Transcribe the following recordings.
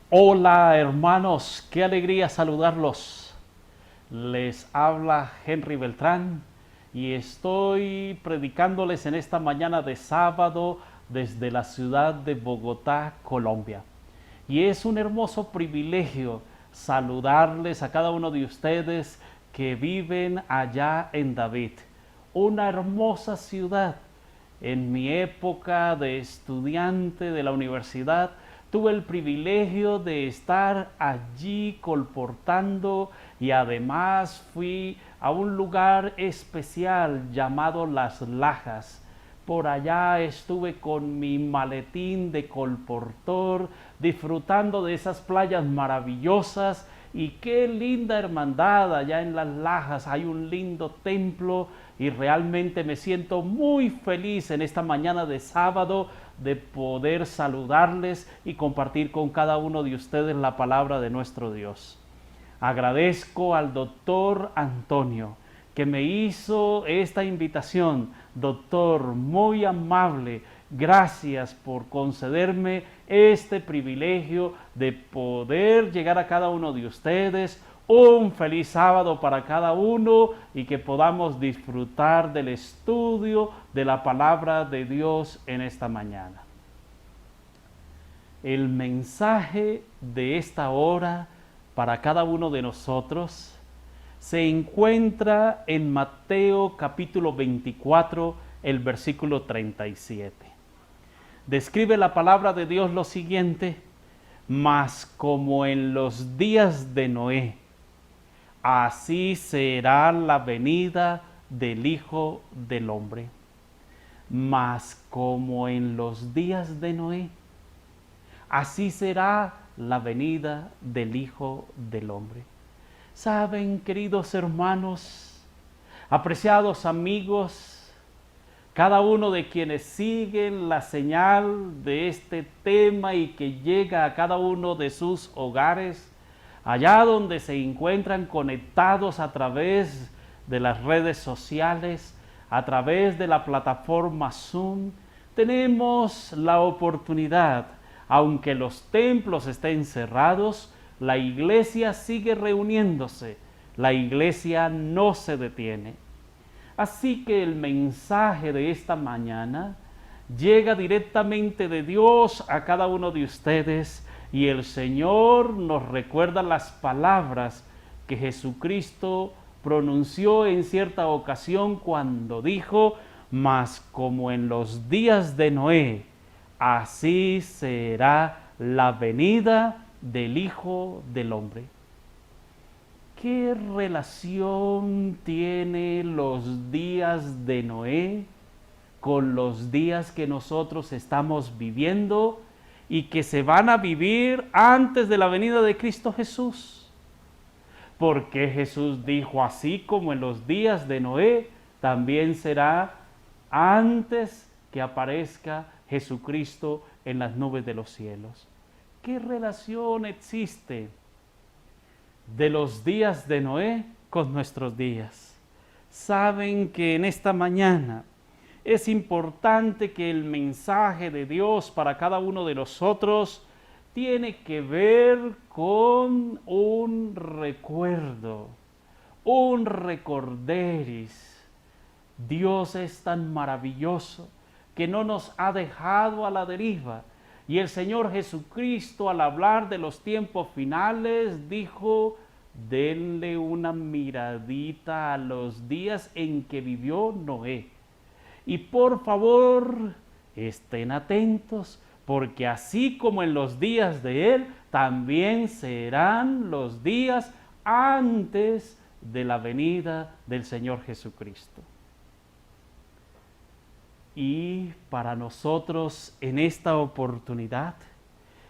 Hola hermanos, qué alegría saludarlos. Les habla Henry Beltrán y estoy predicándoles en esta mañana de sábado desde la ciudad de Bogotá, Colombia. Y es un hermoso privilegio saludarles a cada uno de ustedes que viven allá en David, una hermosa ciudad. En mi época de estudiante de la universidad, tuve el privilegio de estar allí colportando y además fui a un lugar especial llamado Las Lajas. Por allá estuve con mi maletín de colportor, disfrutando de esas playas maravillosas y qué linda hermandad allá en Las Lajas. Hay un lindo templo y realmente me siento muy feliz en esta mañana de sábado de poder saludarles y compartir con cada uno de ustedes la palabra de nuestro Dios. Agradezco al doctor Antonio que me hizo esta invitación. Doctor, muy amable, gracias por concederme este privilegio de poder llegar a cada uno de ustedes. Un feliz sábado para cada uno y que podamos disfrutar del estudio de la palabra de Dios en esta mañana. El mensaje de esta hora para cada uno de nosotros se encuentra en Mateo capítulo 24, el versículo 37. Describe la palabra de Dios lo siguiente: mas como en los días de Noé, así será la venida del Hijo del Hombre. Mas como en los días de Noé, así será la venida del Hijo del Hombre. Saben, queridos hermanos, apreciados amigos, cada uno de quienes siguen la señal de este tema y que llega a cada uno de sus hogares, allá donde se encuentran conectados a través de las redes sociales, a través de la plataforma Zoom, tenemos la oportunidad, aunque los templos estén cerrados, la iglesia sigue reuniéndose, la iglesia no se detiene. Así que el mensaje de esta mañana llega directamente de Dios a cada uno de ustedes y el Señor nos recuerda las palabras que Jesucristo pronunció en cierta ocasión cuando dijo: mas como en los días de Noé, así será la venida del Hijo del Hombre. ¿Qué relación tienen los días de Noé con los días que nosotros estamos viviendo y que se van a vivir antes de la venida de Cristo Jesús? Porque Jesús dijo: así como en los días de Noé, también será antes que aparezca Jesucristo en las nubes de los cielos. ¿Qué relación existe de los días de Noé con nuestros días? Saben que en esta mañana es importante que el mensaje de Dios para cada uno de nosotros tiene que ver con un recuerdo, un recorderis. Dios es tan maravilloso que no nos ha dejado a la deriva. Y el Señor Jesucristo, al hablar de los tiempos finales, dijo: denle una miradita a los días en que vivió Noé. Y por favor, estén atentos, porque así como en los días de él, también serán los días antes de la venida del Señor Jesucristo. Y para nosotros en esta oportunidad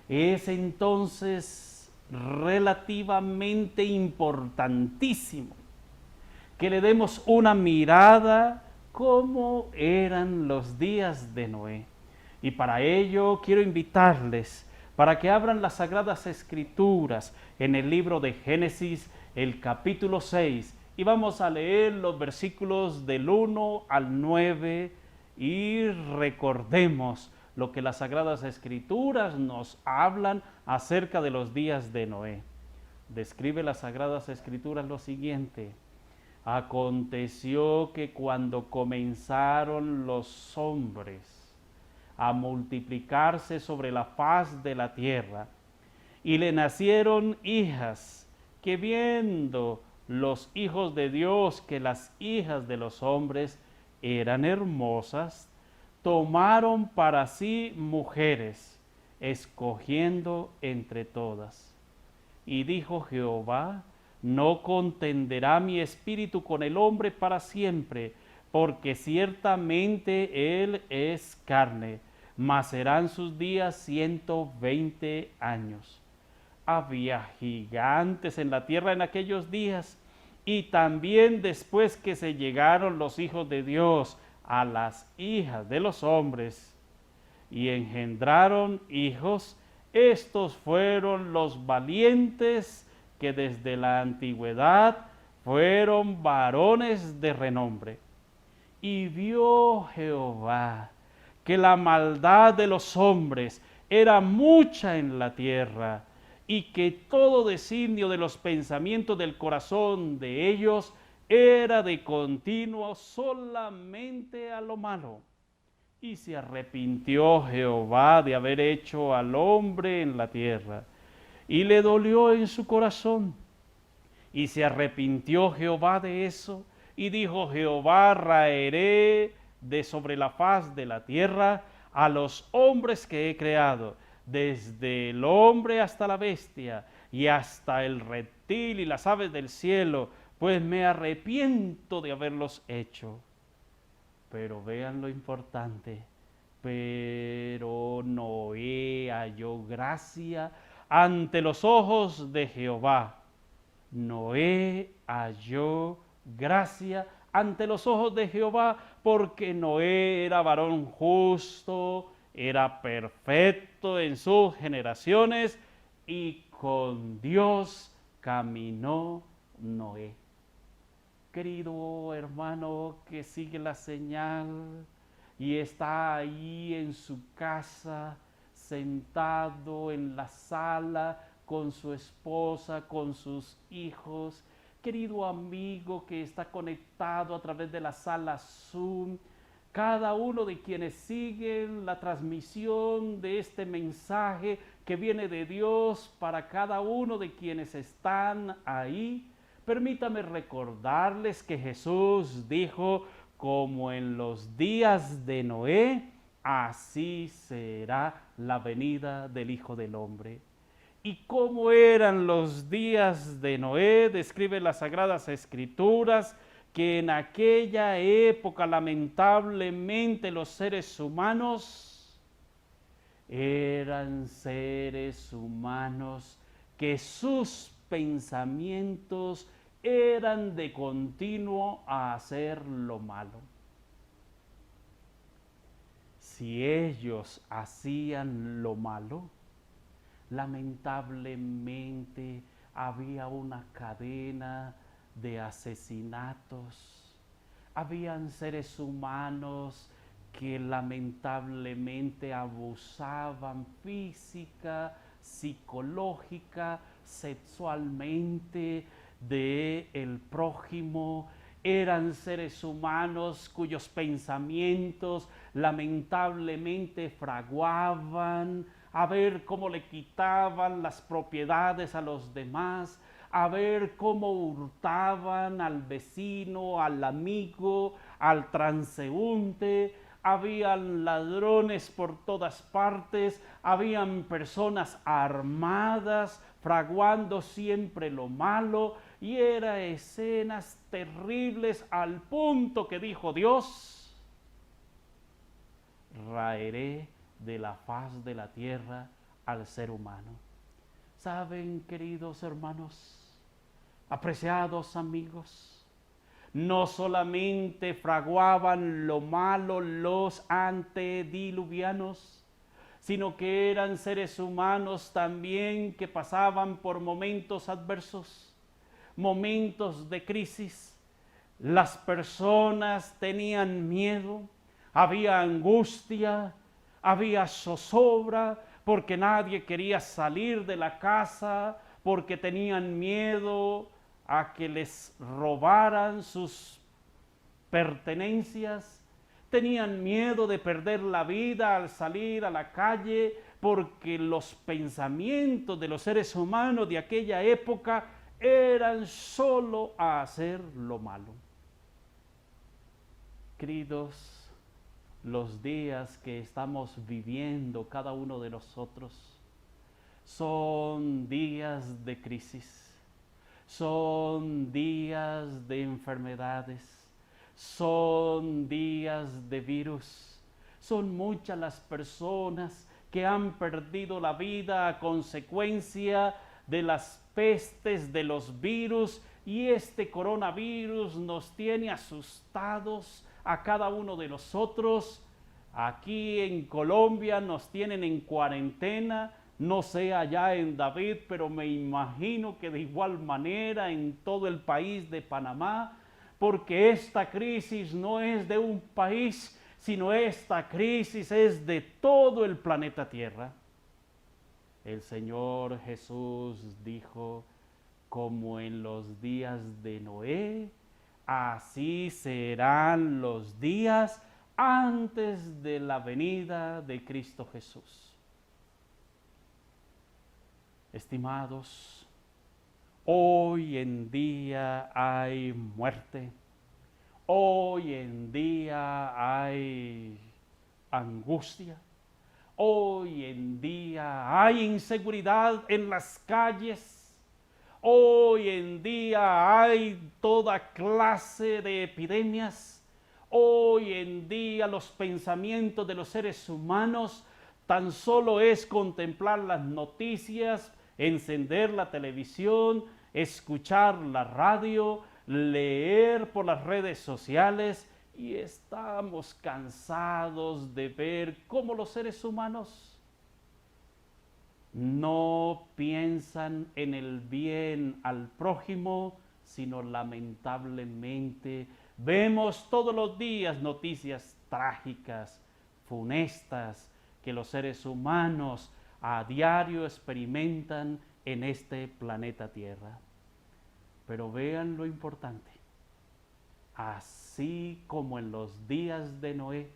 es entonces relativamente importantísimo que le demos una mirada cómo eran los días de Noé. Y para ello quiero invitarles para que abran las Sagradas Escrituras en el libro de Génesis, el capítulo 6, y vamos a leer los versículos del 1 al 9 y recordemos lo que las Sagradas Escrituras nos hablan acerca de los días de Noé. Describe las Sagradas Escrituras lo siguiente: aconteció que cuando comenzaron los hombres a multiplicarse sobre la faz de la tierra, y le nacieron hijas, que viendo los hijos de Dios que las hijas de los hombres eran hermosas, tomaron para sí mujeres, escogiendo entre todas. Y dijo Jehová: no contenderá mi espíritu con el hombre para siempre, porque ciertamente él es carne, mas serán sus días 120 años. Había gigantes en la tierra en aquellos días, y también después que se llegaron los hijos de Dios a las hijas de los hombres, y engendraron hijos, estos fueron los valientes que desde la antigüedad fueron varones de renombre. Y vio Jehová que la maldad de los hombres era mucha en la tierra, y que todo designio de los pensamientos del corazón de ellos era de continuo solamente a lo malo. Y se arrepintió Jehová de haber hecho al hombre en la tierra, y le dolió en su corazón. Y se arrepintió Jehová de eso, y dijo Jehová: raeré de sobre la faz de la tierra a los hombres que he creado, desde el hombre hasta la bestia, y hasta el reptil y las aves del cielo, pues me arrepiento de haberlos hecho. Pero vean lo importante: pero Noé halló gracia ante los ojos de Jehová. Noé halló gracia ante los ojos de Jehová, porque Noé era varón justo, era perfecto en sus generaciones, y con Dios caminó Noé. Querido hermano que sigue la señal y está ahí en su casa, sentado en la sala con su esposa, con sus hijos. Querido amigo que está conectado a través de la sala Zoom, cada uno de quienes siguen la transmisión de este mensaje que viene de Dios para cada uno de quienes están ahí, permítame recordarles que Jesús dijo: como en los días de Noé, así será la venida del Hijo del Hombre. ¿Y cómo eran los días de Noé? Describe las Sagradas Escrituras que en aquella época, lamentablemente, los seres humanos eran seres humanos que sus pensamientos eran de continuo a hacer lo malo. Si ellos hacían lo malo, lamentablemente había una cadena de asesinatos. Habían seres humanos que lamentablemente abusaban física, psicológica, sexualmente de el prójimo. Eran seres humanos cuyos pensamientos lamentablemente fraguaban a ver cómo le quitaban las propiedades a los demás, a ver cómo hurtaban al vecino, al amigo, al transeúnte. Habían ladrones por todas partes, habían personas armadas, fraguando siempre lo malo, y eran escenas terribles al punto que dijo Dios: raeré de la faz de la tierra al ser humano. ¿Saben, queridos hermanos, apreciados amigos? No solamente fraguaban lo malo los antediluvianos, sino que eran seres humanos también que pasaban por momentos adversos, momentos de crisis. Las personas tenían miedo, había angustia, había zozobra, porque nadie quería salir de la casa, porque tenían miedo a que les robaran sus pertenencias, tenían miedo de perder la vida al salir a la calle, porque los pensamientos de los seres humanos de aquella época eran solo a hacer lo malo. Queridos, los días que estamos viviendo cada uno de nosotros son días de crisis, son días de enfermedades, son días de virus. Son muchas las personas que han perdido la vida a consecuencia de las pestes, de los virus, y este coronavirus nos tiene asustados a cada uno de nosotros. Aquí en Colombia nos tienen en cuarentena, no sé allá en David, pero me imagino que de igual manera en todo el país de Panamá, porque esta crisis no es de un país, sino esta crisis es de todo el planeta Tierra. El Señor Jesús dijo, como en los días de Noé, así serán los días antes de la venida de Cristo Jesús. Estimados, hoy en día hay muerte, hoy en día hay angustia, hoy en día hay inseguridad en las calles, hoy en día hay toda clase de epidemias, hoy en día los pensamientos de los seres humanos tan solo es contemplar las noticias, encender la televisión, escuchar la radio, leer por las redes sociales, y estamos cansados de ver cómo los seres humanos no piensan en el bien al prójimo, sino lamentablemente vemos todos los días noticias trágicas, funestas, que los seres humanos a diario experimentan en este planeta Tierra. Pero vean lo importante. Así como en los días de Noé,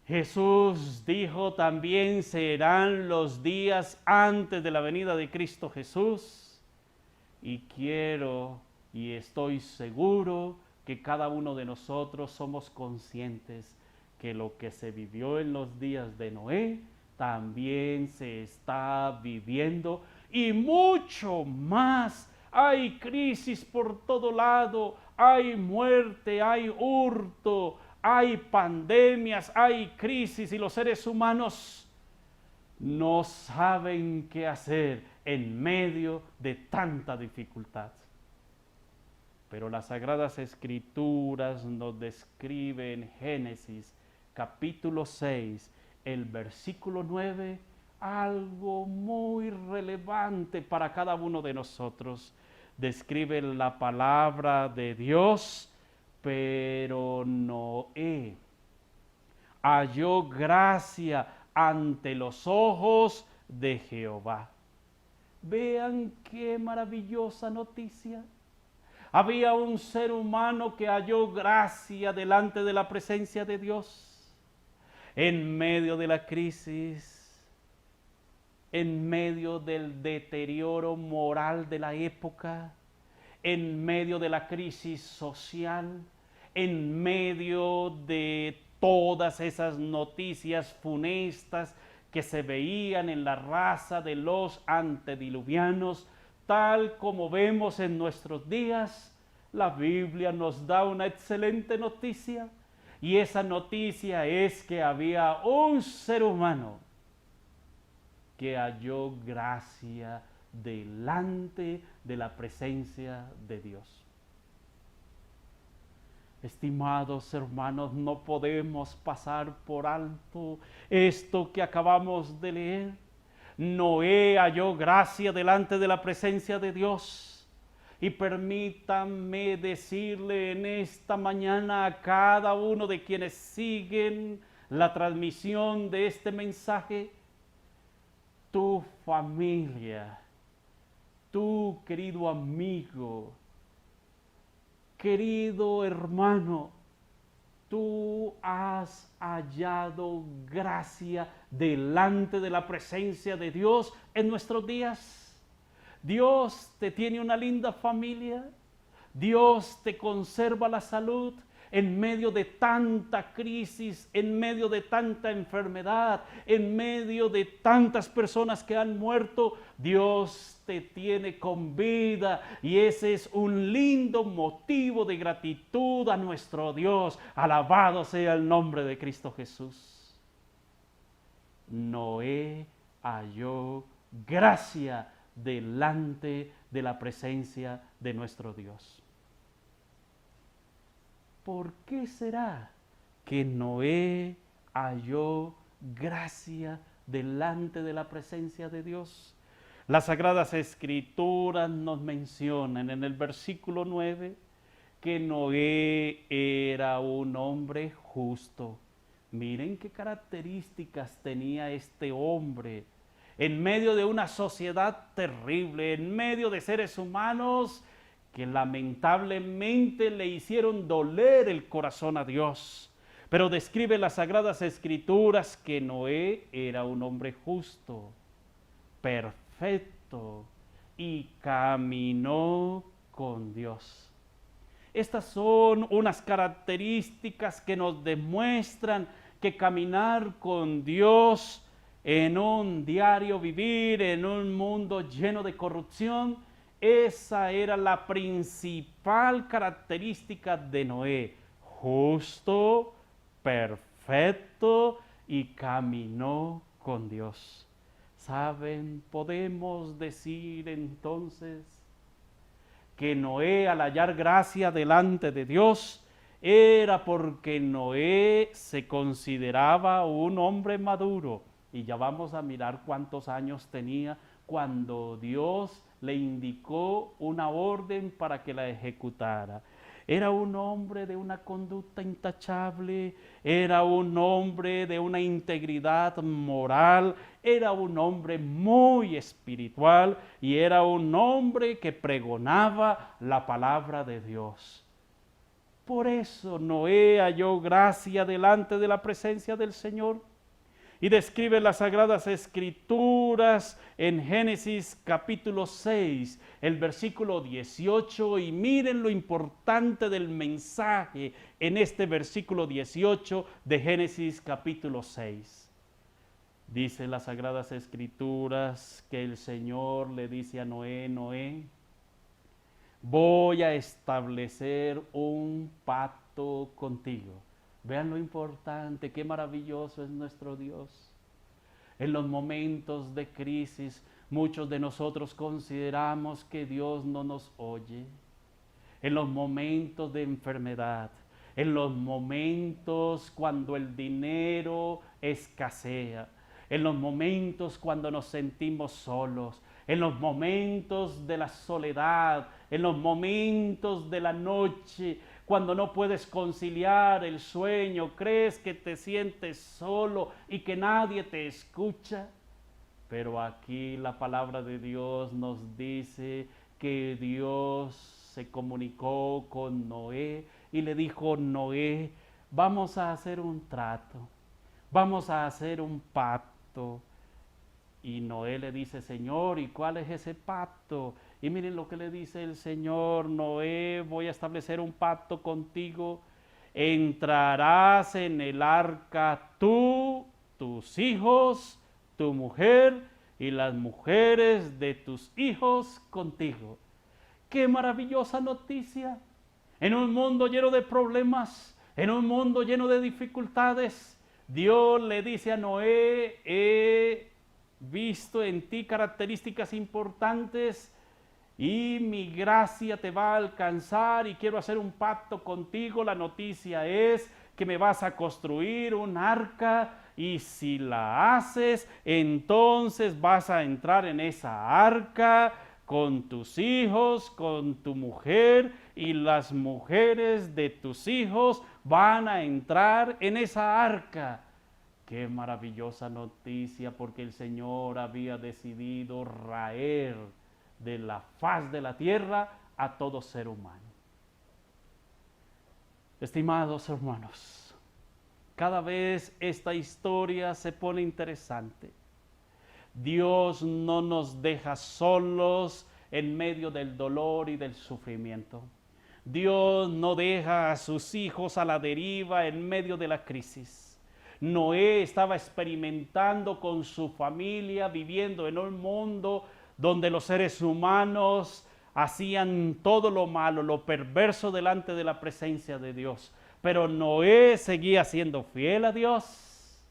Jesús dijo también serán los días antes de la venida de Cristo Jesús. Y quiero y estoy seguro que cada uno de nosotros somos conscientes que lo que se vivió en los días de Noé también se está viviendo, y mucho más. Hay crisis por todo lado, hay muerte, hay hurto, hay pandemias, hay crisis, y los seres humanos no saben qué hacer en medio de tanta dificultad. Pero las Sagradas Escrituras nos describen en Génesis capítulo 6, el versículo 9, algo muy relevante para cada uno de nosotros. Describe la palabra de Dios, pero Noé halló gracia ante los ojos de Jehová. Vean qué maravillosa noticia. Había un ser humano que halló gracia delante de la presencia de Dios. En medio de la crisis, en medio del deterioro moral de la época, en medio de la crisis social, en medio de todas esas noticias funestas que se veían en la raza de los antediluvianos, tal como vemos en nuestros días, la Biblia nos da una excelente noticia. Y esa noticia es que había un ser humano que halló gracia delante de la presencia de Dios. Estimados hermanos, no podemos pasar por alto esto que acabamos de leer. Noé halló gracia delante de la presencia de Dios. Y permítanme decirle en esta mañana a cada uno de quienes siguen la transmisión de este mensaje, tu familia, tu querido amigo, querido hermano, tú has hallado gracia delante de la presencia de Dios en nuestros días. Dios te tiene una linda familia. Dios te conserva la salud en medio de tanta crisis, en medio de tanta enfermedad, en medio de tantas personas que han muerto. Dios te tiene con vida y ese es un lindo motivo de gratitud a nuestro Dios. Alabado sea el nombre de Cristo Jesús. Noé halló gracia delante de la presencia de nuestro Dios. ¿Por qué será que Noé halló gracia delante de la presencia de Dios? Las Sagradas Escrituras nos mencionan en el versículo 9 que Noé era un hombre justo. Miren qué características tenía este hombre. En medio de una sociedad terrible, en medio de seres humanos que lamentablemente le hicieron doler el corazón a Dios. Pero describe las Sagradas Escrituras que Noé era un hombre justo, perfecto y caminó con Dios. Estas son unas características que nos demuestran que caminar con Dios en un diario vivir, en un mundo lleno de corrupción, esa era la principal característica de Noé: justo, perfecto y caminó con Dios. ¿Saben? Podemos decir entonces que Noé, al hallar gracia delante de Dios, era porque Noé se consideraba un hombre maduro. Y ya vamos a mirar cuántos años tenía cuando Dios le indicó una orden para que la ejecutara. Era un hombre de una conducta intachable, era un hombre de una integridad moral, era un hombre muy espiritual y era un hombre que pregonaba la palabra de Dios. Por eso Noé halló gracia delante de la presencia del Señor. Y describe las Sagradas Escrituras en Génesis capítulo 6, el versículo 18, y miren lo importante del mensaje en este versículo 18 de Génesis capítulo 6. Dice las Sagradas Escrituras que el Señor le dice a Noé: Noé, voy a establecer un pacto contigo. Vean lo importante, qué maravilloso es nuestro Dios. En los momentos de crisis, muchos de nosotros consideramos que Dios no nos oye. En los momentos de enfermedad, en los momentos cuando el dinero escasea, en los momentos cuando nos sentimos solos, en los momentos de la soledad, en los momentos de la noche, cuando no puedes conciliar el sueño, crees que te sientes solo y que nadie te escucha. Pero aquí la palabra de Dios nos dice que Dios se comunicó con Noé y le dijo: Noé, vamos a hacer un trato, vamos a hacer un pacto. Y Noé le dice: Señor, ¿y cuál es ese pacto? Y miren lo que le dice el Señor: Noé, voy a establecer un pacto contigo. Entrarás en el arca tú, tus hijos, tu mujer y las mujeres de tus hijos contigo. ¡Qué maravillosa noticia! En un mundo lleno de problemas, en un mundo lleno de dificultades, Dios le dice a Noé: he visto en ti características importantes y mi gracia te va a alcanzar y quiero hacer un pacto contigo. La noticia es que me vas a construir un arca y si la haces, entonces vas a entrar en esa arca con tus hijos, con tu mujer, y las mujeres de tus hijos van a entrar en esa arca. Qué maravillosa noticia, porque el Señor había decidido raer de la faz de la tierra a todo ser humano. Estimados hermanos, cada vez esta historia se pone interesante. Dios no nos deja solos en medio del dolor y del sufrimiento. Dios no deja a sus hijos a la deriva en medio de la crisis. Noé estaba experimentando con su familia, viviendo en un mundo donde los seres humanos hacían todo lo malo, lo perverso delante de la presencia de Dios. Pero Noé seguía siendo fiel a Dios.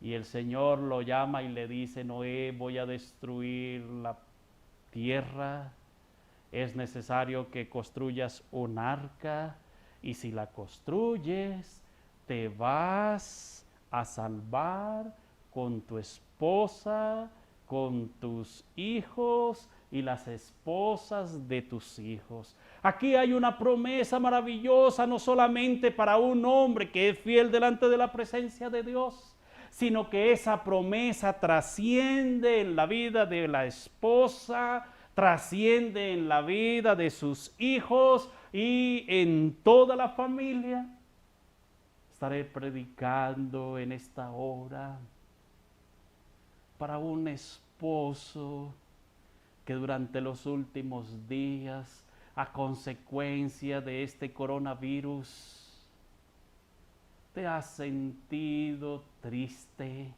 Y el Señor lo llama y le dice: Noé, voy a destruir la tierra. Es necesario que construyas un arca, y si la construyes, te vas a salvar con tu esposa, con tus hijos y las esposas de tus hijos. Aquí hay una promesa maravillosa, no solamente para un hombre que es fiel delante de la presencia de Dios, sino que esa promesa trasciende en la vida de la esposa, trasciende en la vida de sus hijos y en toda la familia. Estaré predicando en esta hora para un esposo que durante los últimos días, a consecuencia de este coronavirus, te has sentido triste.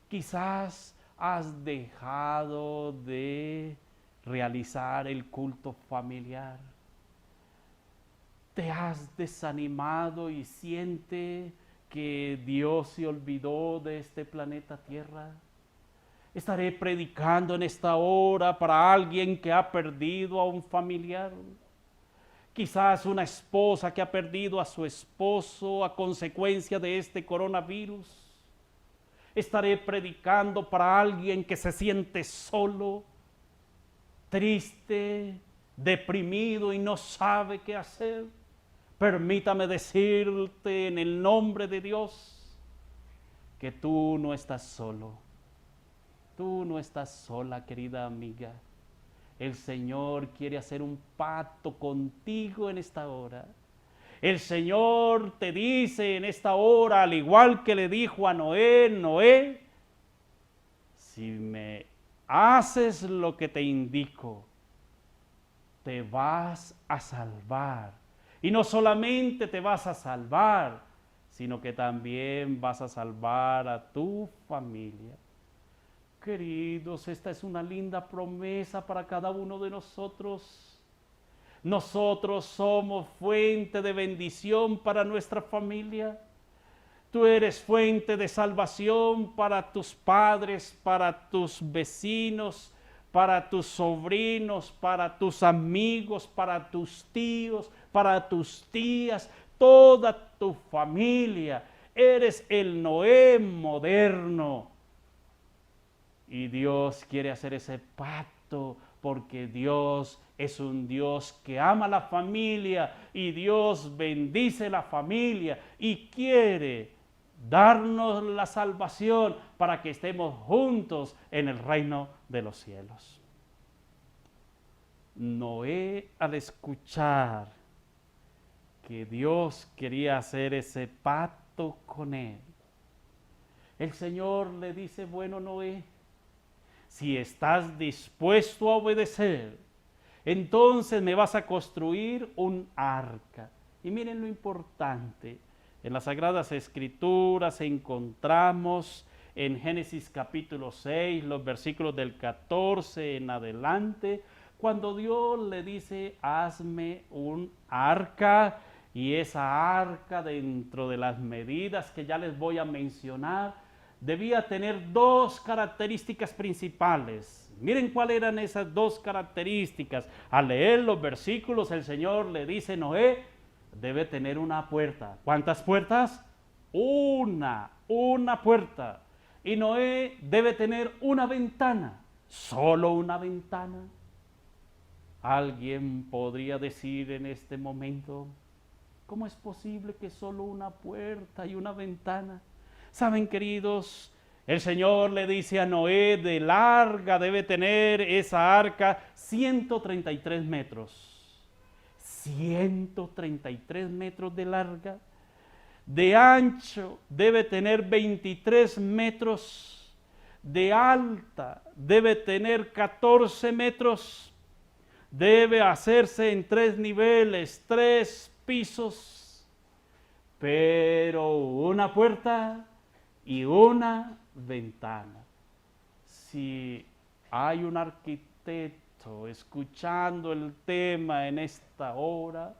Quizás has dejado de realizar el culto familiar. Te has desanimado y siente que Dios se olvidó de este planeta Tierra. Estaré predicando en esta hora para alguien que ha perdido a un familiar. Quizás una esposa que ha perdido a su esposo a consecuencia de este coronavirus. Estaré predicando para alguien que se siente solo, triste, deprimido y no sabe qué hacer. Permítame decirte en el nombre de Dios que tú no estás solo. Tú no estás sola, querida amiga. El Señor quiere hacer un pacto contigo en esta hora. El Señor te dice en esta hora, al igual que le dijo a Noé: Noé, si me haces lo que te indico, te vas a salvar. Y no solamente te vas a salvar, sino que también vas a salvar a tu familia. Queridos, esta es una linda promesa para cada uno de nosotros. Nosotros somos fuente de bendición para nuestra familia. Tú eres fuente de salvación para tus padres, para tus vecinos, para tus sobrinos, para tus amigos, para tus tíos, para tus tías, toda tu familia. Eres el Noé moderno. Y Dios quiere hacer ese pacto porque Dios es un Dios que ama la familia y Dios bendice la familia y quiere darnos la salvación para que estemos juntos en el reino de los cielos. Noé, al escuchar que Dios quería hacer ese pacto con él, el Señor le dice: bueno, Noé, si estás dispuesto a obedecer, entonces me vas a construir un arca. Y miren lo importante, en las Sagradas Escrituras encontramos en Génesis capítulo 6, los versículos del 14 en adelante, cuando Dios le dice: hazme un arca, y esa arca, dentro de las medidas que ya les voy a mencionar, debía tener dos características principales. Miren cuáles eran esas dos características. Al leer los versículos, el Señor le dice: Noé debe tener una puerta. ¿Cuántas puertas? Una puerta. Y Noé debe tener una ventana. Solo una ventana. Alguien podría decir en este momento: ¿cómo es posible que solo una puerta y una ventana? Saben, queridos, el Señor le dice a Noé, de larga debe tener esa arca 133 metros. 133 metros de larga. De ancho debe tener 23 metros. De alta debe tener 14 metros. Debe hacerse en 3 niveles, 3 pisos. Pero una puerta y una ventana. Si hay un arquitecto escuchando el tema en esta hora,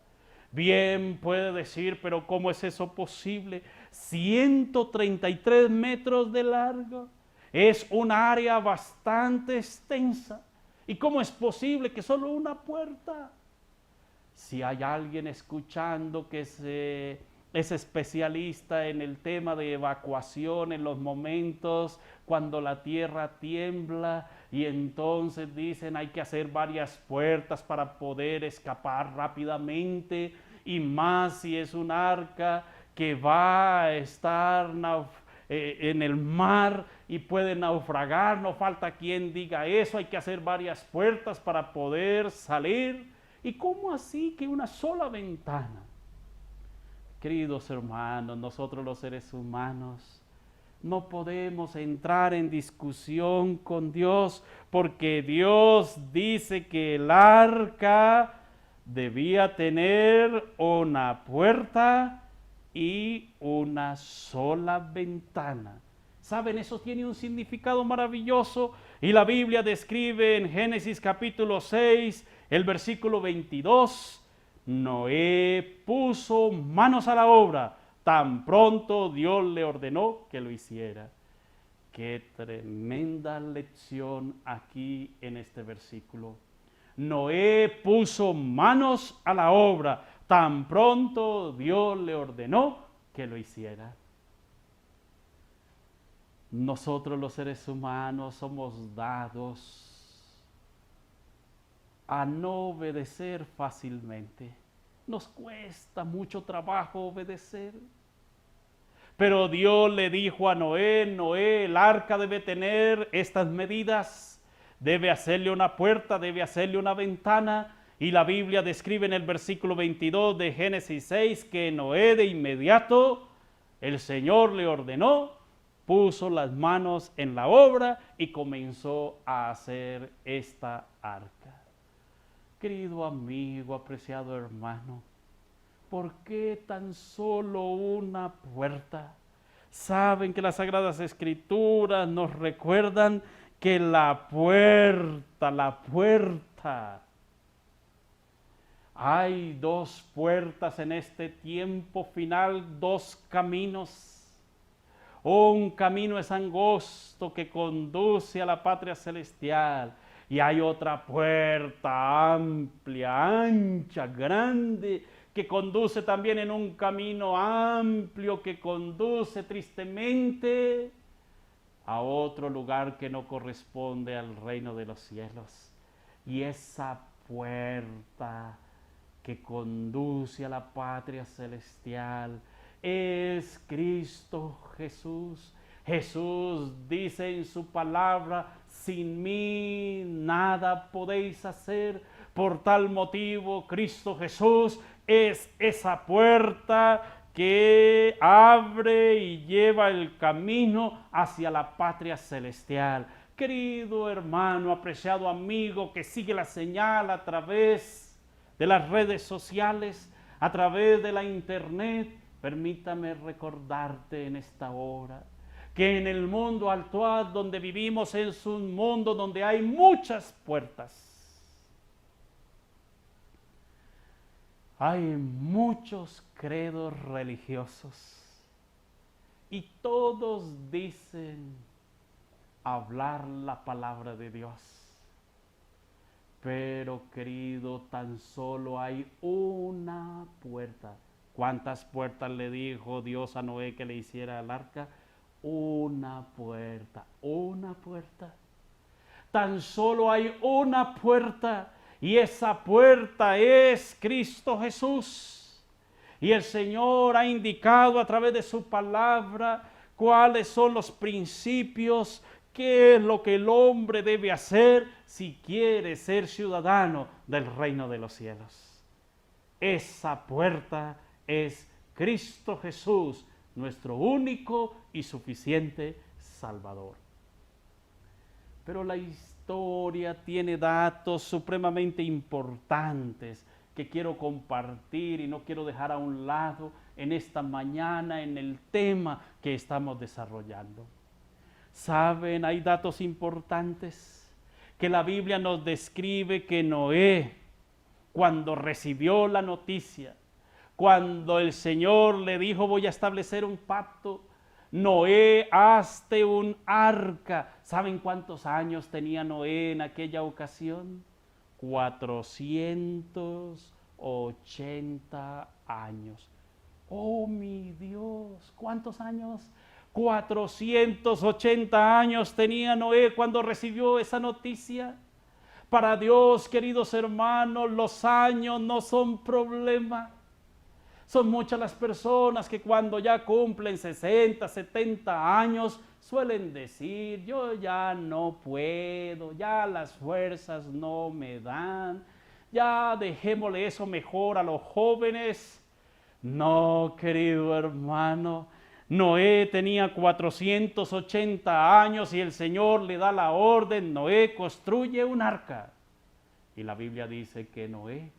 bien puede decir, pero ¿cómo es eso posible? 133 metros de largo. Es un área bastante extensa. ¿Y cómo es posible que solo una puerta? Si hay alguien escuchando que es especialista en el tema de evacuación en los momentos cuando la tierra tiembla y entonces dicen hay que hacer varias puertas para poder escapar rápidamente, y más si es un arca que va a estar en el mar y puede naufragar, no falta quien diga eso, hay que hacer varias puertas para poder salir. ¿Y cómo así que una sola ventana? Queridos hermanos, nosotros los seres humanos no podemos entrar en discusión con Dios, porque Dios dice que el arca debía tener una puerta y una sola ventana. ¿Saben? Eso tiene un significado maravilloso y la Biblia describe en Génesis capítulo 6, el versículo 22, Noé puso manos a la obra, tan pronto Dios le ordenó que lo hiciera. Qué tremenda lección aquí en este versículo. Noé puso manos a la obra, tan pronto Dios le ordenó que lo hiciera. Nosotros los seres humanos somos dados a no obedecer fácilmente. Nos cuesta mucho trabajo obedecer. Pero Dios le dijo a Noé, Noé, el arca debe tener estas medidas, debe hacerle una puerta, debe hacerle una ventana, y la Biblia describe en el versículo 22 de Génesis 6 que Noé de inmediato, el Señor le ordenó, puso las manos en la obra y comenzó a hacer esta arca. Querido amigo, apreciado hermano, ¿por qué tan solo una puerta? Saben que las Sagradas Escrituras nos recuerdan que la puerta, hay 2 puertas en este tiempo final, 2 caminos. Un camino es angosto que conduce a la patria celestial, y hay otra puerta amplia, ancha, grande, que conduce también en un camino amplio, que conduce tristemente a otro lugar que no corresponde al reino de los cielos. Y esa puerta que conduce a la patria celestial es Cristo Jesús. Jesús dice en su palabra, sin mí nada podéis hacer. Por tal motivo, Cristo Jesús es esa puerta que abre y lleva el camino hacia la patria celestial. Querido hermano, apreciado amigo que sigue la señal a través de las redes sociales, a través de la internet, permítame recordarte en esta hora que en el mundo actual donde vivimos es un mundo donde hay muchas puertas. Hay muchos credos religiosos y todos dicen hablar la palabra de Dios. Pero querido, tan solo hay una puerta. ¿Cuántas puertas le dijo Dios a Noé que le hiciera el arca? Una puerta, una puerta. Tan solo hay una puerta, y esa puerta es Cristo Jesús. Y el Señor ha indicado a través de su palabra cuáles son los principios, qué es lo que el hombre debe hacer si quiere ser ciudadano del reino de los cielos. Esa puerta es Cristo Jesús, nuestro único y suficiente Salvador. Pero la historia tiene datos supremamente importantes que quiero compartir y no quiero dejar a un lado en esta mañana en el tema que estamos desarrollando. ¿Saben? Hay datos importantes que la Biblia nos describe que Noé, cuando recibió la noticia, cuando el Señor le dijo voy a establecer un pacto, Noé, hazte un arca. ¿Saben cuántos años tenía Noé en aquella ocasión? 480 años. Oh mi Dios, ¿cuántos años? 480 años tenía Noé cuando recibió esa noticia. Para Dios, queridos hermanos, los años no son problema. Son muchas las personas que cuando ya cumplen 60, 70 años suelen decir, yo ya no puedo, ya las fuerzas no me dan, ya dejémosle eso mejor a los jóvenes. No, querido hermano, Noé tenía 480 años y el Señor le da la orden, Noé construye un arca. Y la Biblia dice que Noé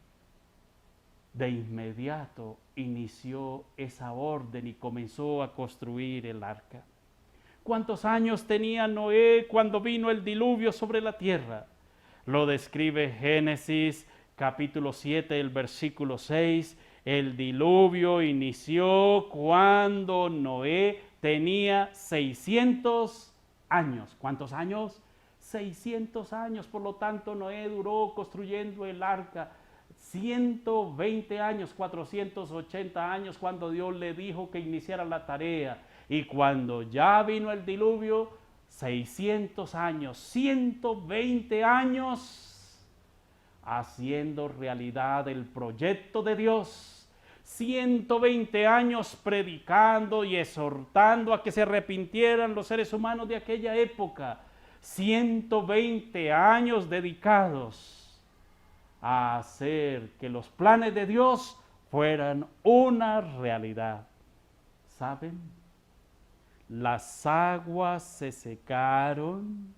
de inmediato inició esa orden y comenzó a construir el arca. ¿Cuántos años tenía Noé cuando vino el diluvio sobre la tierra? Lo describe Génesis capítulo 7, el versículo 6. El diluvio inició cuando Noé tenía 600 años. ¿Cuántos años? 600 años. Por lo tanto, Noé duró construyendo el arca 120 años, 480 años cuando Dios le dijo que iniciara la tarea. Y cuando ya vino el diluvio, 600 años, 120 años haciendo realidad el proyecto de Dios. 120 años predicando y exhortando a que se arrepintieran los seres humanos de aquella época. 120 años dedicados a hacer que los planes de Dios fueran una realidad. ¿Saben? Las aguas se secaron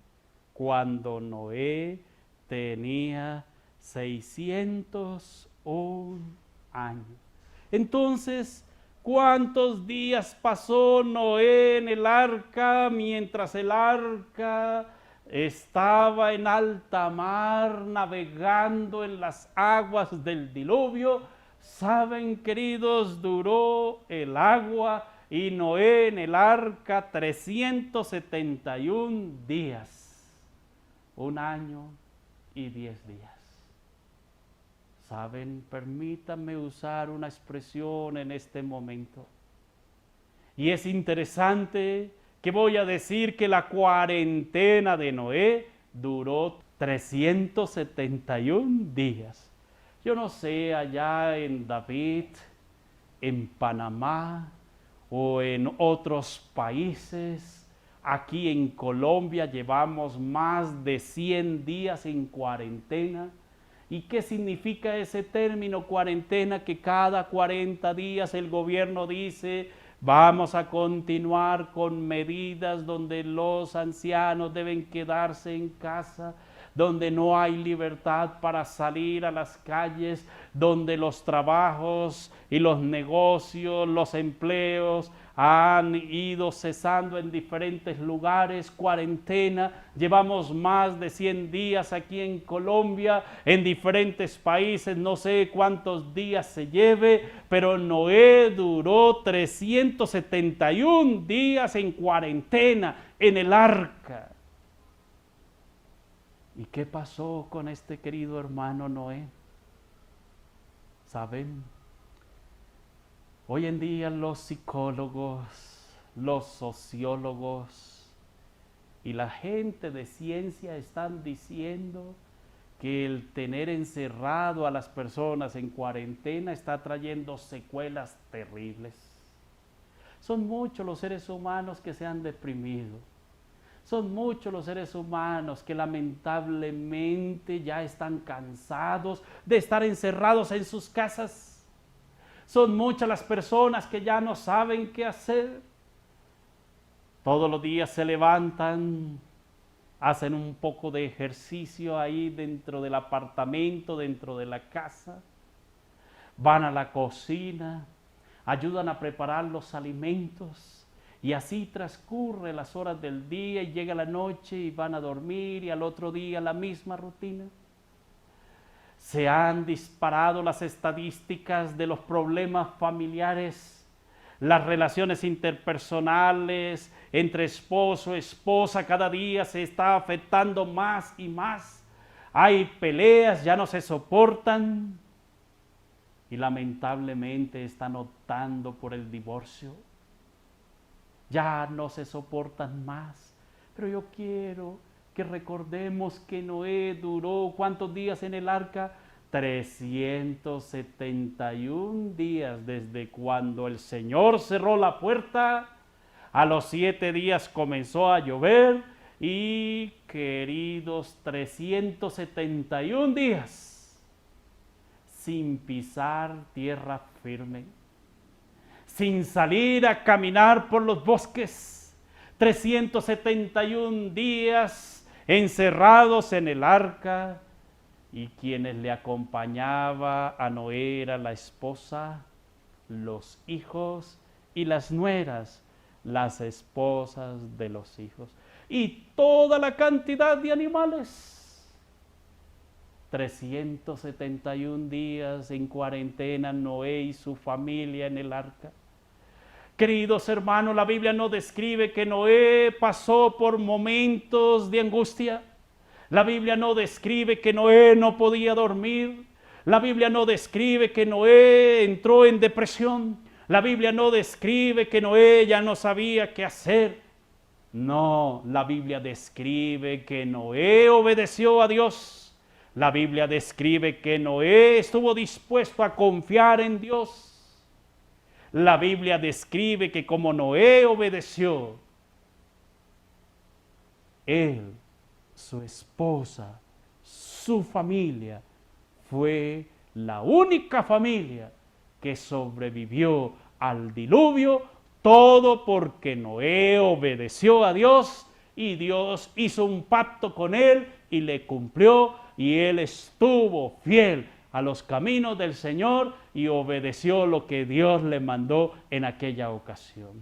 cuando Noé tenía 601 años. Entonces, ¿cuántos días pasó Noé en el arca mientras el arca estaba en alta mar navegando en las aguas del diluvio? Saben, queridos, duró el agua y Noé en el arca 371 días, 1 año y 10 días. Saben, permítanme usar una expresión en este momento. Y es interesante que voy a decir que la cuarentena de Noé duró 371 días. Yo no sé, allá en David, en Panamá o en otros países, aquí en Colombia llevamos más de 100 días en cuarentena. ¿Y qué significa ese término cuarentena? Que cada 40 días el gobierno dice, vamos a continuar con medidas donde los ancianos deben quedarse en casa, donde no hay libertad para salir a las calles, donde los trabajos y los negocios, los empleos han ido cesando en diferentes lugares. Cuarentena, llevamos más de 100 días aquí en Colombia, en diferentes países, no sé cuántos días se lleve, pero Noé duró 371 días en cuarentena en el arca. ¿Y qué pasó con este querido hermano Noé? ¿Saben? Hoy en día los psicólogos, los sociólogos y la gente de ciencia están diciendo que el tener encerrado a las personas en cuarentena está trayendo secuelas terribles. Son muchos los seres humanos que se han deprimido. Son muchos los seres humanos que lamentablemente ya están cansados de estar encerrados en sus casas. Son muchas las personas que ya no saben qué hacer. Todos los días se levantan, hacen un poco de ejercicio ahí dentro del apartamento, dentro de la casa. Van a la cocina, ayudan a preparar los alimentos. Y así transcurre las horas del día y llega la noche y van a dormir y al otro día la misma rutina. Se han disparado las estadísticas de los problemas familiares, las relaciones interpersonales entre esposo, esposa, cada día se está afectando más y más. Hay peleas, ya no se soportan y lamentablemente están optando por el divorcio. Ya no se soportan más. Pero yo quiero que recordemos que Noé duró, ¿cuántos días en el arca? 371 días desde cuando el Señor cerró la puerta. A los 7 días comenzó a llover y, queridos, 371 días sin pisar tierra firme, sin salir a caminar por los bosques, 371 días encerrados en el arca, y quienes le acompañaba a Noé era la esposa, los hijos y las nueras, las esposas de los hijos, y toda la cantidad de animales. 371 días en cuarentena Noé y su familia en el arca. Queridos hermanos, la Biblia no describe que Noé pasó por momentos de angustia. La Biblia no describe que Noé no podía dormir. La Biblia no describe que Noé entró en depresión. La Biblia no describe que Noé ya no sabía qué hacer. No, la Biblia describe que Noé obedeció a Dios. La Biblia describe que Noé estuvo dispuesto a confiar en Dios. La Biblia describe que como Noé obedeció, él, su esposa, su familia, fue la única familia que sobrevivió al diluvio, todo porque Noé obedeció a Dios y Dios hizo un pacto con él y le cumplió, y él estuvo fiel a los caminos del Señor y obedeció lo que Dios le mandó en aquella ocasión.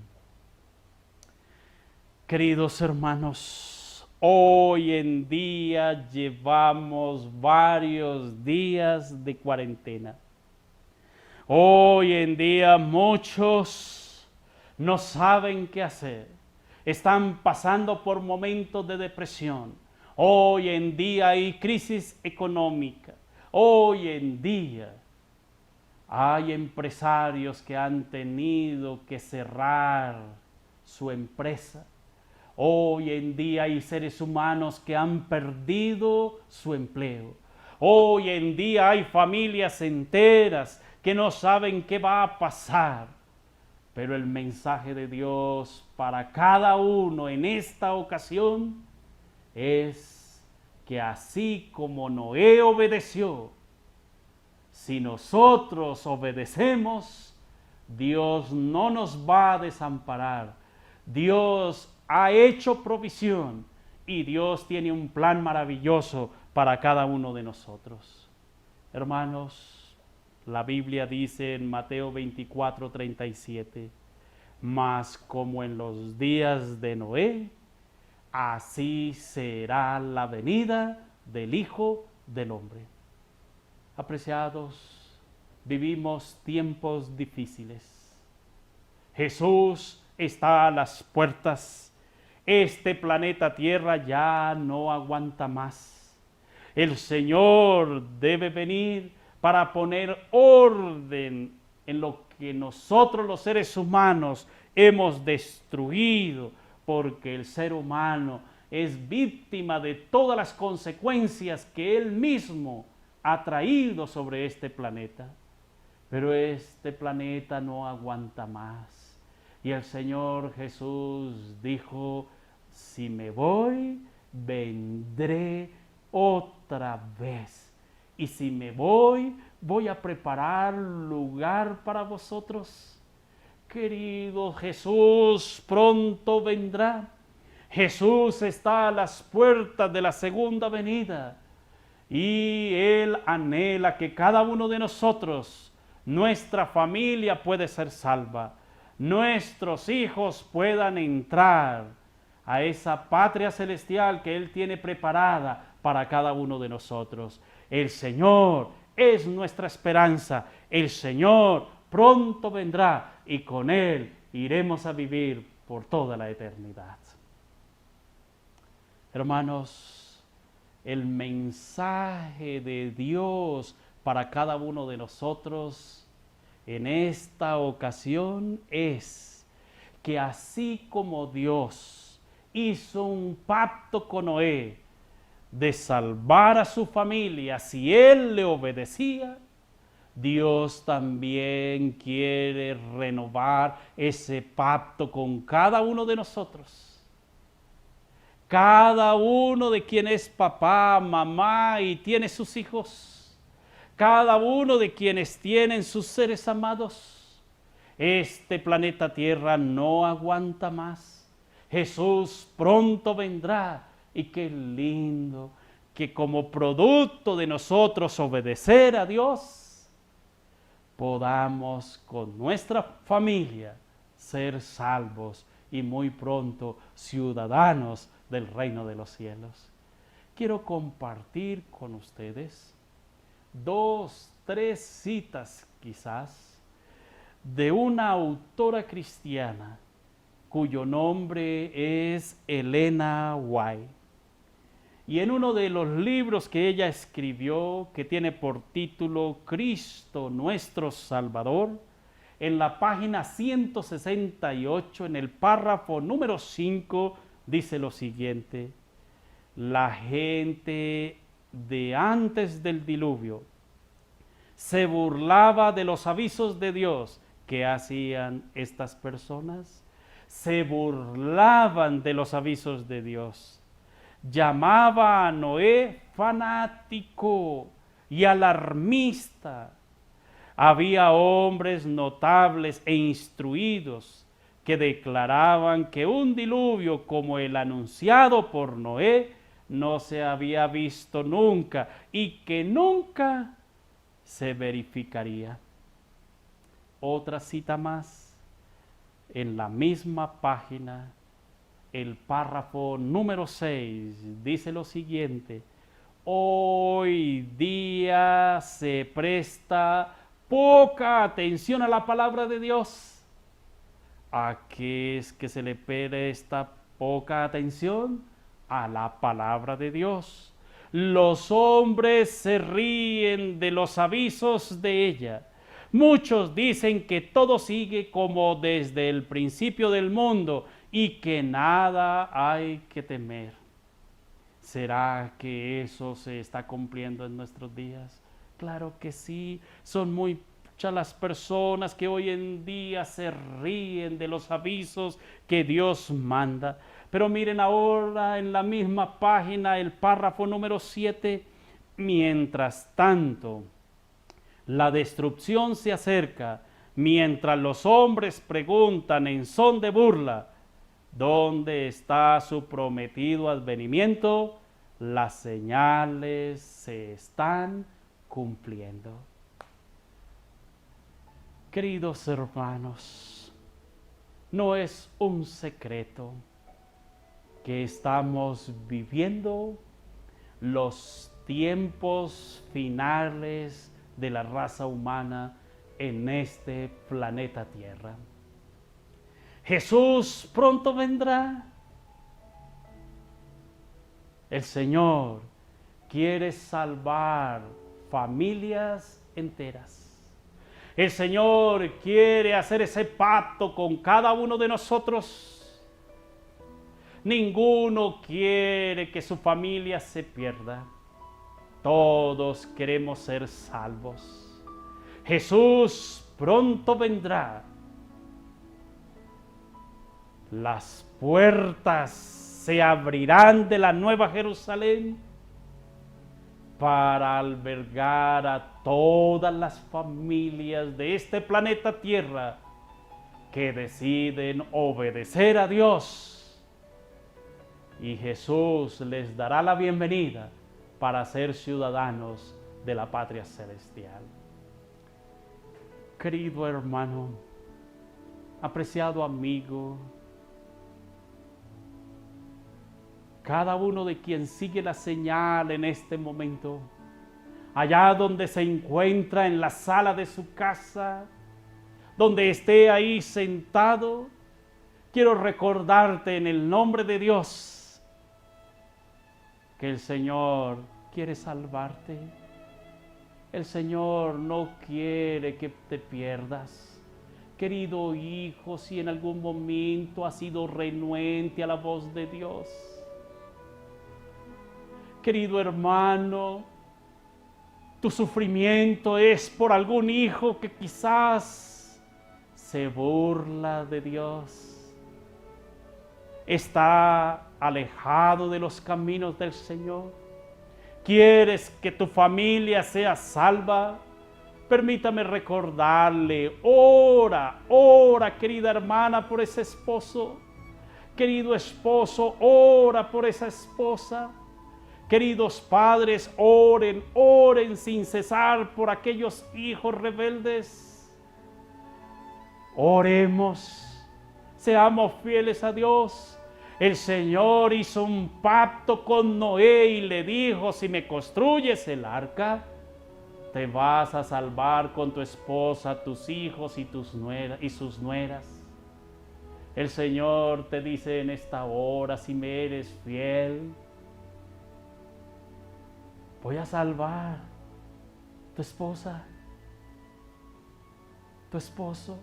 Queridos hermanos, hoy en día llevamos varios días de cuarentena. Hoy en día muchos no saben qué hacer. Están pasando por momentos de depresión. Hoy en día hay crisis económica. Hoy en día hay empresarios que han tenido que cerrar su empresa. Hoy en día hay seres humanos que han perdido su empleo. Hoy en día hay familias enteras que no saben qué va a pasar. Pero el mensaje de Dios para cada uno en esta ocasión es que así como Noé obedeció, si nosotros obedecemos, Dios no nos va a desamparar. Dios ha hecho provisión y Dios tiene un plan maravilloso para cada uno de nosotros. Hermanos, la Biblia dice en Mateo 24:37, mas como en los días de Noé, así será la venida del Hijo del Hombre. Apreciados, vivimos tiempos difíciles. Jesús está a las puertas. Este planeta Tierra ya no aguanta más. El Señor debe venir para poner orden en lo que nosotros los seres humanos hemos destruido, porque el ser humano es víctima de todas las consecuencias que él mismo ha traído sobre este planeta. Pero este planeta no aguanta más. Y el Señor Jesús dijo, si me voy, vendré otra vez. Y si me voy, voy a preparar lugar para vosotros. Querido, Jesús pronto vendrá. Jesús está a las puertas de la segunda venida. Y Él anhela que cada uno de nosotros, nuestra familia puede ser salva. Nuestros hijos puedan entrar a esa patria celestial que Él tiene preparada para cada uno de nosotros. El Señor es nuestra esperanza. El Señor pronto vendrá y con Él iremos a vivir por toda la eternidad. Hermanos, el mensaje de Dios para cada uno de nosotros en esta ocasión es que así como Dios hizo un pacto con Noé de salvar a su familia si él le obedecía, Dios también quiere renovar ese pacto con cada uno de nosotros. Cada uno de quien es papá, mamá y tiene sus hijos. Cada uno de quienes tienen sus seres amados. Este planeta Tierra no aguanta más. Jesús pronto vendrá. Y qué lindo que como producto de nosotros obedecer a Dios, podamos con nuestra familia ser salvos y muy pronto ciudadanos del reino de los cielos. Quiero compartir con ustedes 2, 3 citas quizás de una autora cristiana cuyo nombre es Elena White. Y en uno de los libros que ella escribió, que tiene por título Cristo nuestro Salvador, en la página 168, en el párrafo número 5, dice lo siguiente: la gente de antes del diluvio se burlaba de los avisos de Dios. ¿Qué hacían estas personas? Se burlaban de los avisos de Dios. Llamaba a Noé fanático y alarmista. Había hombres notables e instruidos que declaraban que un diluvio como el anunciado por Noé no se había visto nunca y que nunca se verificaría. Otra cita más, en la misma página, el párrafo número 6, dice lo siguiente: hoy día se presta poca atención a la palabra de Dios. ¿A qué es que se le presta poca atención? A la palabra de Dios. Los hombres se ríen de los avisos de ella. Muchos dicen que todo sigue como desde el principio del mundo y que nada hay que temer. ¿Será que eso se está cumpliendo en nuestros días? Claro que sí, son muchas las personas que hoy en día se ríen de los avisos que Dios manda. Pero miren ahora en la misma página el párrafo número 7, mientras tanto, la destrucción se acerca, mientras los hombres preguntan en son de burla, ¿dónde está su prometido advenimiento? Las señales se están cumpliendo. Queridos hermanos, no es un secreto que estamos viviendo los tiempos finales de la raza humana en este planeta Tierra. Jesús pronto vendrá. El Señor quiere salvar familias enteras. El Señor quiere hacer ese pacto con cada uno de nosotros. Ninguno quiere que su familia se pierda. Todos queremos ser salvos. Jesús pronto vendrá. las puertas se abrirán de la Nueva Jerusalén para albergar a todas las familias de este planeta Tierra que deciden obedecer a Dios. Y Jesús les dará la bienvenida para ser ciudadanos de la patria celestial. Querido hermano, apreciado amigo, cada uno de quien sigue la señal en este momento, allá donde se encuentra en la sala de su casa, donde esté ahí sentado, quiero recordarte en el nombre de Dios que el Señor quiere salvarte. El Señor no quiere que te pierdas. Querido hijo, si en algún momento has sido renuente a la voz de Dios. Querido hermano, tu sufrimiento es por algún hijo que quizás se burla de Dios. Está alejado de los caminos del Señor. ¿Quieres que tu familia sea salva? Permítame recordarle, ora, querida hermana, por ese esposo. Querido esposo, ora por esa esposa. Queridos padres, oren sin cesar por aquellos hijos rebeldes. Oremos, seamos fieles a Dios. El Señor hizo un pacto con Noé y le dijo, si me construyes el arca, te vas a salvar con tu esposa, tus hijos y sus nueras. El Señor te dice en esta hora, si me eres fiel, voy a salvar tu esposa, tu esposo,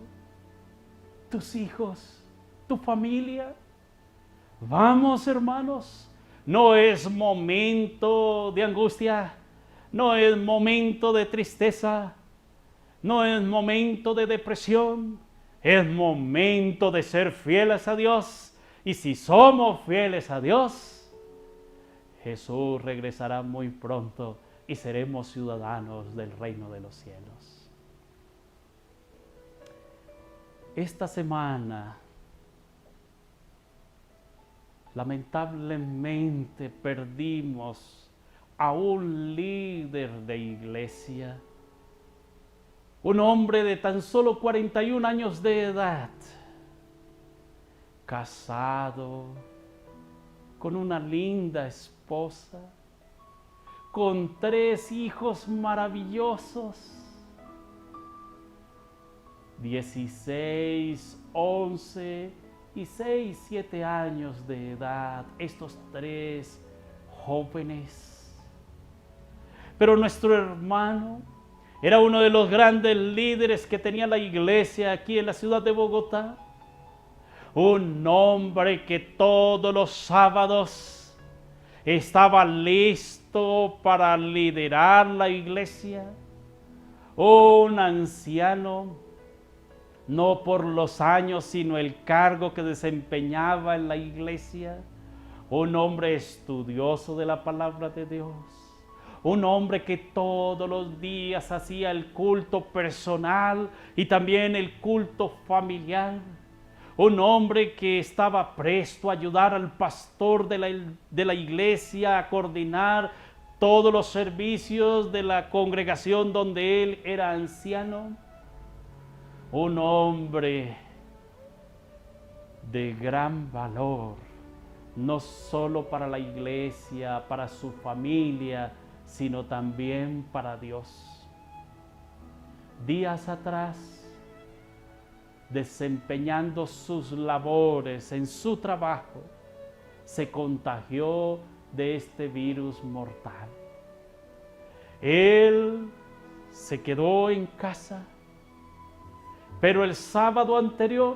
tus hijos, tu familia. Vamos, hermanos, no es momento de angustia, no es momento de tristeza, no es momento de depresión, es momento de ser fieles a Dios. Y si somos fieles a Dios, Jesús regresará muy pronto y seremos ciudadanos del reino de los cielos. Esta semana, lamentablemente perdimos a un líder de iglesia, un hombre de tan solo 41 años de edad, casado, con una linda esposa, con 3 hijos maravillosos, 16, 11 y 6, 7 años de edad, estos 3 jóvenes. Pero nuestro hermano era uno de los grandes líderes que tenía la iglesia aquí en la ciudad de Bogotá. Un hombre que todos los sábados estaba listo para liderar la iglesia. Un anciano, no por los años, sino el cargo que desempeñaba en la iglesia. Un hombre estudioso de la palabra de Dios. Un hombre que todos los días hacía el culto personal y también el culto familiar. Un hombre que estaba presto a ayudar al pastor de la iglesia a coordinar todos los servicios de la congregación donde él era anciano. Un hombre de gran valor, no solo para la iglesia, para su familia, sino también para Dios. Días atrás, desempeñando sus labores en su trabajo, se contagió de este virus mortal. Él se quedó en casa, pero el sábado anterior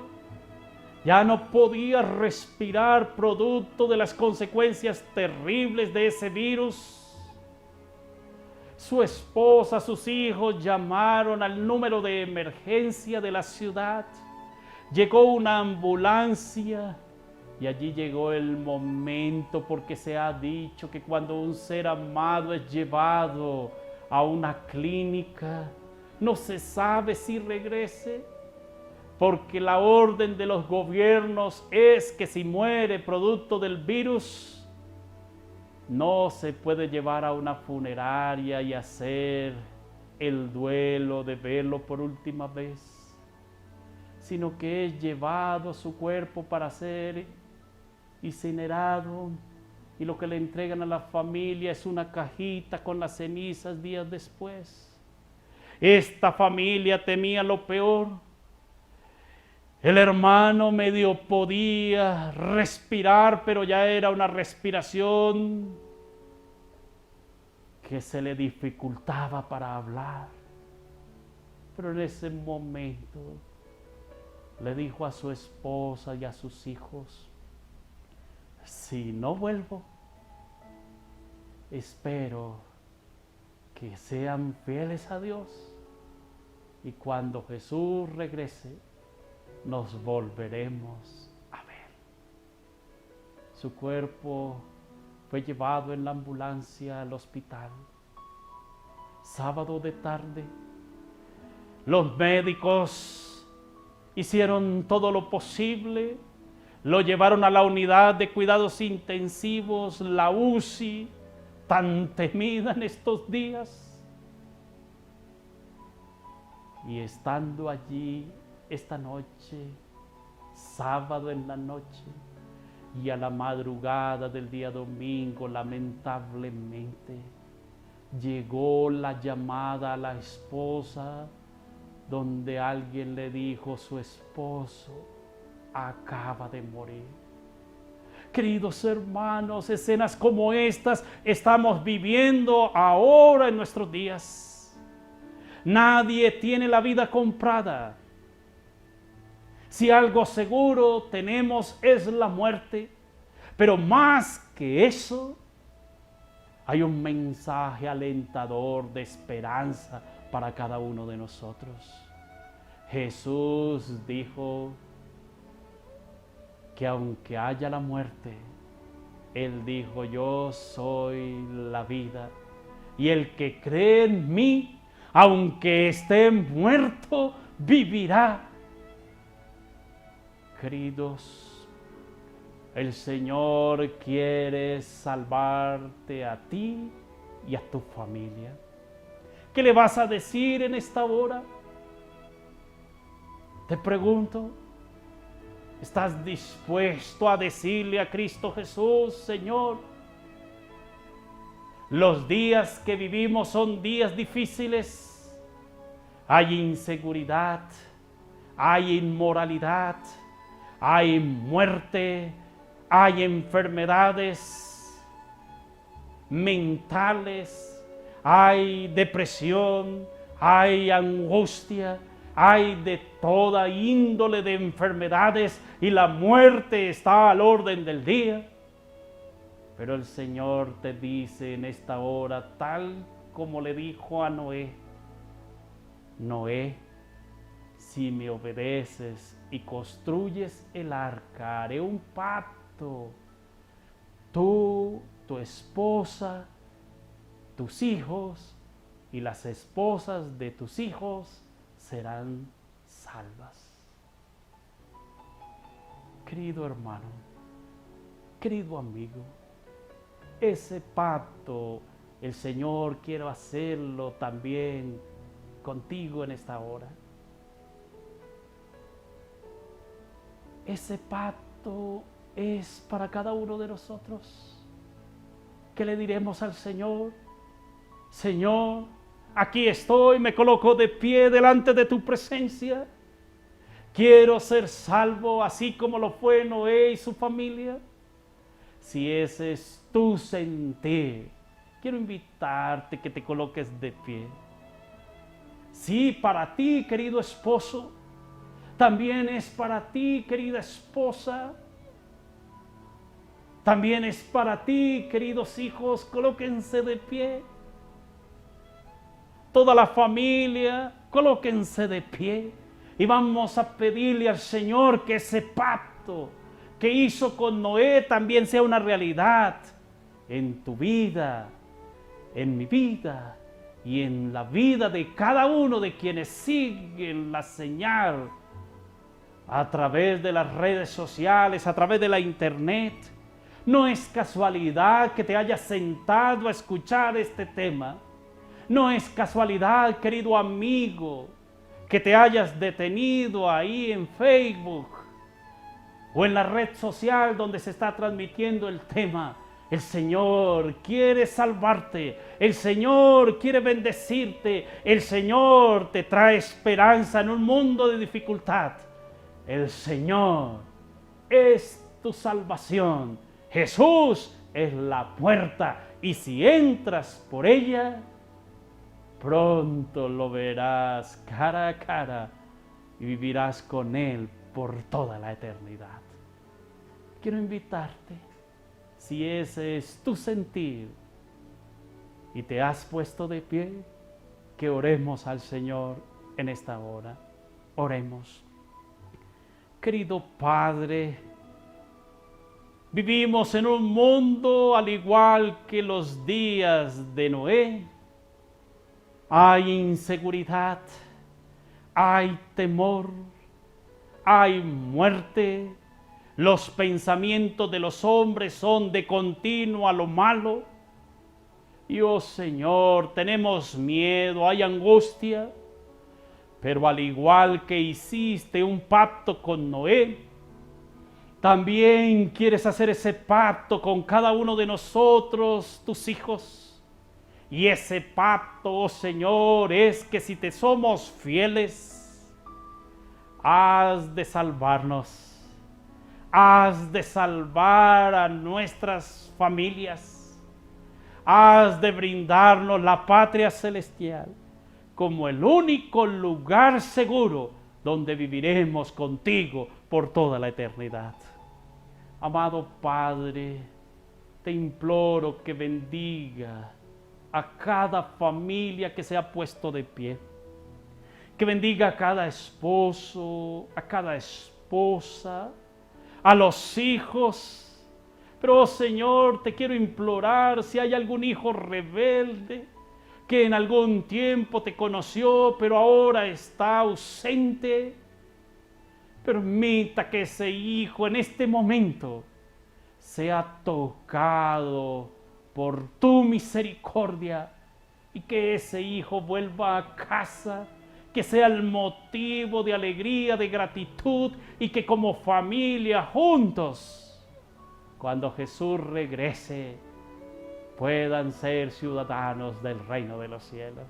ya no podía respirar producto de las consecuencias terribles de ese virus. Su esposa, sus hijos llamaron al número de emergencia de la ciudad. Llegó una ambulancia y allí llegó el momento, porque se ha dicho que cuando un ser amado es llevado a una clínica, no se sabe si regrese, porque la orden de los gobiernos es que si muere producto del virus, no se puede llevar a una funeraria y hacer el duelo de verlo por última vez, sino que es llevado su cuerpo para ser incinerado, y lo que le entregan a la familia es una cajita con las cenizas días después. Esta familia temía lo peor. El hermano medio podía respirar, pero ya era una respiración que se le dificultaba para hablar. Pero en ese momento le dijo a su esposa y a sus hijos: si no vuelvo, espero que sean fieles a Dios, y cuando Jesús regrese, nos volveremos a ver. Su cuerpo fue llevado en la ambulancia al hospital. Sábado de tarde, los médicos hicieron todo lo posible. Lo llevaron a la unidad de cuidados intensivos, la UCI, tan temida en estos días. Y estando allí esta noche, sábado en la noche, y a la madrugada del día domingo, lamentablemente, llegó la llamada a la esposa, donde alguien le dijo: su esposo acaba de morir. Queridos hermanos, escenas como estas estamos viviendo ahora en nuestros días. Nadie tiene la vida comprada. Si algo seguro tenemos es la muerte, pero más que eso, hay un mensaje alentador de esperanza para cada uno de nosotros. Jesús dijo que aunque haya la muerte, Él dijo: yo soy la vida, y el que cree en mí, aunque esté muerto, vivirá. Queridos, el Señor quiere salvarte a ti y a tu familia. ¿Qué le vas a decir en esta hora? Te pregunto, ¿estás dispuesto a decirle a Cristo Jesús: Señor, los días que vivimos son días difíciles? Hay inseguridad, hay inmoralidad, hay muerte, hay enfermedades mentales, hay depresión, hay angustia, hay de toda índole de enfermedades, y la muerte está al orden del día. Pero el Señor te dice en esta hora, tal como le dijo a Noé: Noé, si me obedeces y construyes el arca, haré un pacto. Tú, tu esposa, tus hijos y las esposas de tus hijos serán salvas. Querido hermano, querido amigo, ese pacto el Señor quiere hacerlo también contigo en esta hora. Ese pacto es para cada uno de nosotros. ¿Qué le diremos al Señor? Señor, aquí estoy, me coloco de pie delante de tu presencia. Quiero ser salvo así como lo fue Noé y su familia. Si ese es tu sentir, quiero invitarte que te coloques de pie. Sí, para ti, querido esposo, también es para ti, querida esposa, también es para ti, queridos hijos, colóquense de pie. Toda la familia, colóquense de pie Y vamos a pedirle al Señor que ese pacto que hizo con Noé también sea una realidad en tu vida, en mi vida y en la vida de cada uno de quienes siguen la señal a través de las redes sociales, a través de la internet. No es casualidad que te hayas sentado a escuchar este tema. No es casualidad, querido amigo, que te hayas detenido ahí en Facebook o en la red social donde se está transmitiendo el tema. El Señor quiere salvarte, el Señor quiere bendecirte, el Señor te trae esperanza en un mundo de dificultad. El Señor es tu salvación. Jesús es la puerta y si entras por ella, pronto lo verás cara a cara y vivirás con Él por toda la eternidad. Quiero invitarte, si ese es tu sentir y te has puesto de pie, que oremos al Señor en esta hora. Oremos. Querido Padre, vivimos en un mundo al igual que los días de Noé. Hay inseguridad, hay temor, hay muerte. Los pensamientos de los hombres son de continuo a lo malo. Y oh Señor, tenemos miedo, hay angustia. Pero al igual que hiciste un pacto con Noé, también quieres hacer ese pacto con cada uno de nosotros, tus hijos. Y ese pacto, oh Señor, es que si te somos fieles, has de salvarnos. Has de salvar a nuestras familias. Has de brindarnos la patria celestial como el único lugar seguro donde viviremos contigo por toda la eternidad. Amado Padre, te imploro que bendiga a cada familia que se ha puesto de pie. Que bendiga a cada esposo, a cada esposa, a los hijos. Pero, oh Señor, te quiero implorar si hay algún hijo rebelde que en algún tiempo te conoció, pero ahora está ausente. Permita que ese hijo en este momento sea tocado por tu misericordia y que ese hijo vuelva a casa, que sea el motivo de alegría, de gratitud y que como familia juntos, cuando Jesús regrese, puedan ser ciudadanos del reino de los cielos.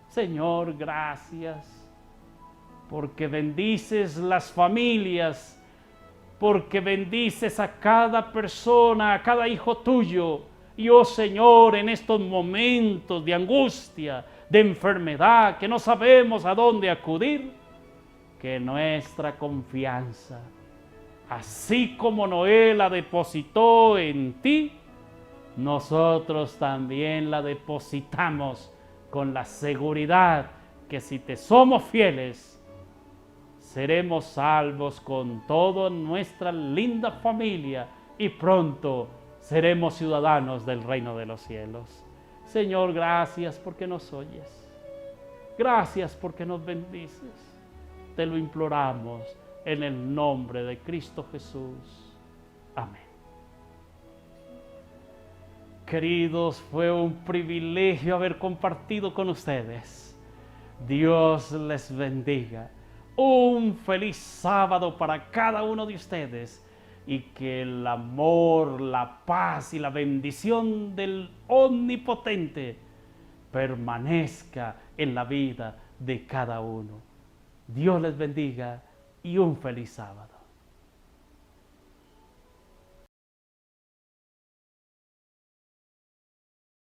Señor, gracias, porque bendices las familias, porque bendices a cada persona, a cada hijo tuyo. Y oh Señor, en estos momentos de angustia, de enfermedad, que no sabemos a dónde acudir, que nuestra confianza, así como Noé la depositó en ti, nosotros también la depositamos con la seguridad que si te somos fieles, seremos salvos con toda nuestra linda familia y pronto seremos ciudadanos del reino de los cielos. Señor, gracias porque nos oyes. Gracias porque nos bendices. Te lo imploramos en el nombre de Cristo Jesús. Amén. Queridos, fue un privilegio haber compartido con ustedes. Dios les bendiga. Un feliz sábado para cada uno de ustedes y que el amor, la paz y la bendición del Omnipotente permanezca en la vida de cada uno. Dios les bendiga y un feliz sábado.